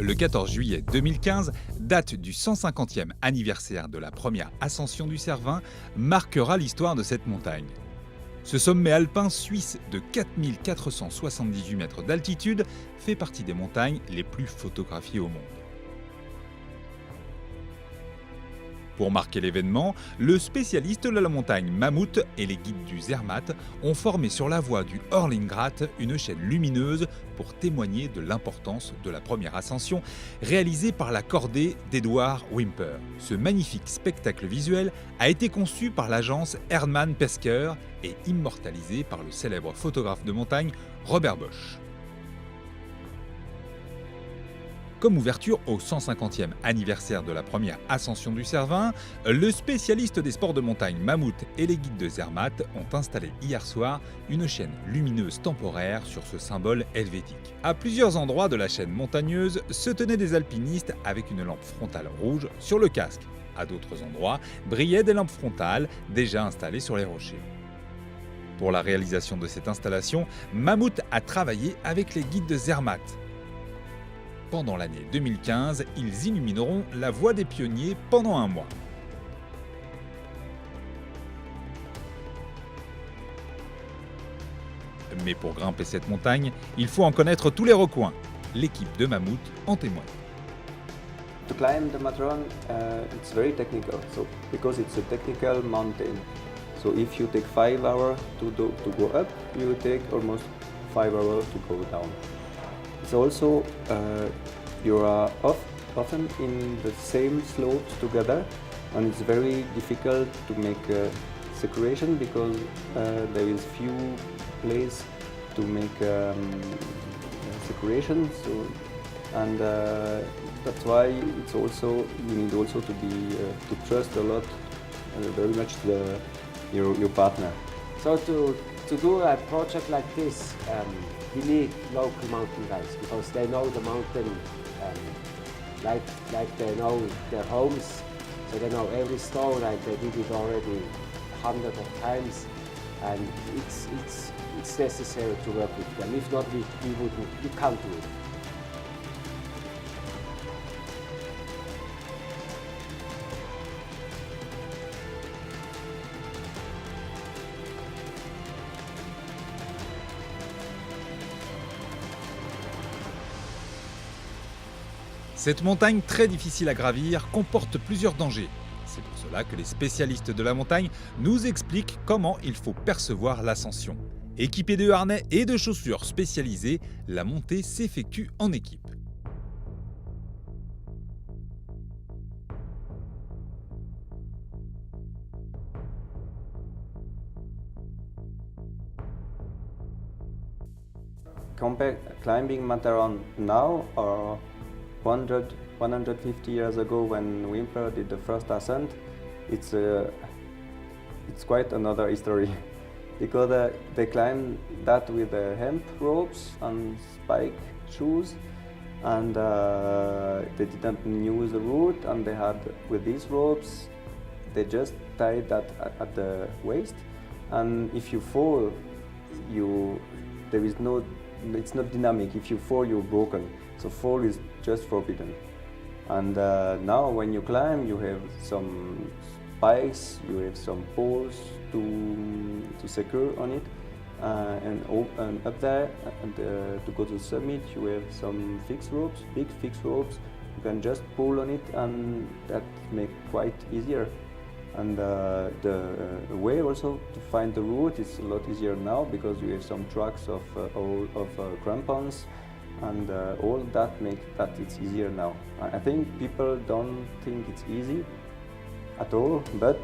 Le 14 juillet 2015, date du 150e anniversaire de la première ascension du Cervin, marquera l'histoire de cette montagne. Ce sommet alpin suisse de 4478 mètres d'altitude fait partie des montagnes les plus photographiées au monde. Pour marquer l'événement, le spécialiste de la montagne Mammut et les guides du Zermatt ont formé sur la voie du Hörlingrat une chaîne lumineuse pour témoigner de l'importance de la première ascension réalisée par la cordée d'Edward Whymper. Ce magnifique spectacle visuel a été conçu par l'agence Erdmann Pesker et immortalisé par le célèbre photographe de montagne Robert Bosch. Comme ouverture au 150e anniversaire de la première ascension du Cervin, le spécialiste des sports de montagne Mammut et les guides de Zermatt ont installé hier soir une chaîne lumineuse temporaire sur ce symbole helvétique. À plusieurs endroits de la chaîne montagneuse se tenaient des alpinistes avec une lampe frontale rouge sur le casque. À d'autres endroits, brillaient des lampes frontales déjà installées sur les rochers. Pour la réalisation de cette installation, Mammut a travaillé avec les guides de Zermatt. Pendant l'année 2015, ils illumineront la voie des pionniers pendant un mois. Mais pour grimper cette montagne, il faut en connaître tous les recoins. L'équipe de Mammut en témoigne. To climb the Matterhorn, it's very technical. So because it's a technical mountain, so if you take 5 hours to go up, you take almost 5 hours to go down. It's also you are often in the same slopes together, and it's very difficult to make separation because there is few places to make separation. So, and that's why it's also you need also to be to trust a lot, very much your partner. So to do a project like this, we need local mountain guides because they know the mountain like they know their homes, so they know every stone and they did it already hundreds of times, and it's necessary to work with them. If not, we can't do it. Cette montagne très difficile à gravir comporte plusieurs dangers. C'est pour cela que les spécialistes de la montagne nous expliquent comment il faut percevoir l'ascension. Équipés de harnais et de chaussures spécialisées, la montée s'effectue en équipe. Compare climbing Matterhorn now or 150 years ago when Whymper did the first ascent, it's quite another history because they climbed that with hemp ropes and spike shoes, and they didn't use the route, and they had with these ropes they just tied that at the waist, and if you fall, it's not dynamic. If you fall, you're broken. So fall is just forbidden. And now when you climb, you have some spikes, you have some poles to secure on it, and up there, and to go to the summit, you have some fixed ropes, big fixed ropes. You can just pull on it, and that makes quite easier. And the way also to find the route is a lot easier now because you have some tracks of crampons, and all that makes that it's easier now. I think people don't think it's easy at all, but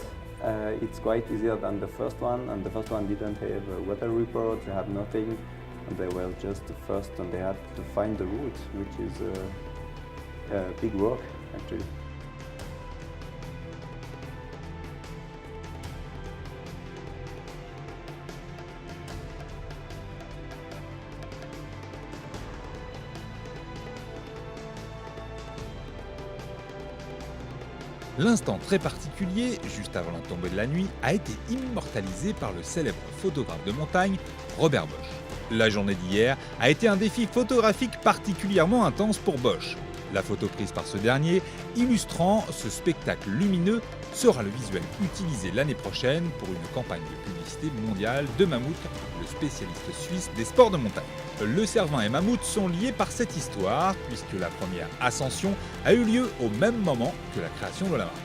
it's quite easier than the first one, and the first one didn't have a weather report, they had nothing, and they were just the first, and they had to find the route, which is big work actually. L'instant très particulier, juste avant la tombée de la nuit, a été immortalisé par le célèbre photographe de montagne Robert Bosch. La journée d'hier a été un défi photographique particulièrement intense pour Bosch. La photo prise par ce dernier, illustrant ce spectacle lumineux, sera le visuel utilisé l'année prochaine pour une campagne de publicité mondiale de Mammut, le spécialiste suisse des sports de montagne. Le Cervin et Mammut sont liés par cette histoire, puisque la première ascension a eu lieu au même moment que la création de la marque.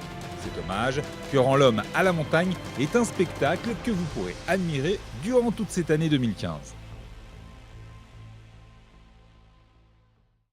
Cet hommage que rend l'homme à la montagne est un spectacle que vous pourrez admirer durant toute cette année 2015.